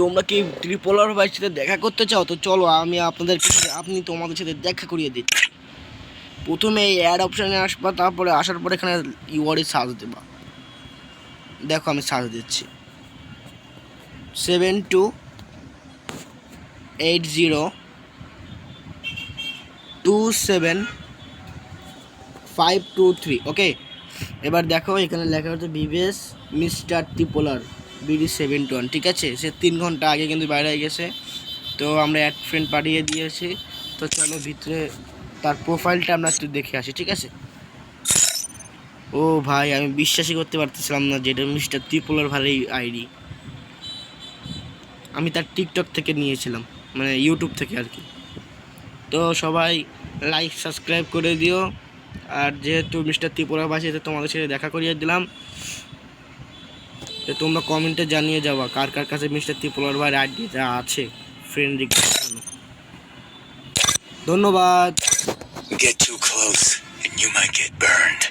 তোমরা কি ট্রিপলার ভাইয়ের সাথে দেখা করতে চাও? তো চলো আমি তোমাদের সাথে দেখা করিয়ে দিচ্ছি। প্রথমে এই অ্যাড অপশানে আসবা, তারপরে আসার পরে এখানে ইউআরই সার্চ দেবা। দেখো আমি সার্চ দিচ্ছি 7280275523। ওকে, এবার দেখো এখানে লেখা হচ্ছে বিবেস মিস্টার ট্রিপলার BD71। ঠিক আছে, সে 3 ঘন্টা আগে কিন্তু বাইরে হয়ে গেছে। তো আমরা অ্যাড ফ্রেন্ড পাঠিয়ে দিয়েছি। তো চলো ভিতরে তার প্রোফাইলটা আমরা একটু দেখে আসি। ঠিক আছে। ও ভাই, আমি বিশ্বাসই করতে পারতেছিলাম না যে এটা মিস্টার ট্রিপলার ভাইয়ের আইডি। আমি তার টিকটক থেকে নিয়েছিলাম, মানে ইউটিউব থেকে আর কি। তো সবাই লাইক সাবস্ক্রাইব করে দিও। আর যেহেতু মিস্টার ত্রিপুরা ভাষী, তোমাদের সাথে দেখা করিয়ে দিলাম। তো তোমরা কমেন্টে জানিয়ে যাওয়া কার কার কাছে মিস্টার ত্রিপুরার ভাইয়ের আইডিটা আছে ফ্রেন্ড রিকোয়েস্ট। ধন্যবাদ। Get too close and you might get burned.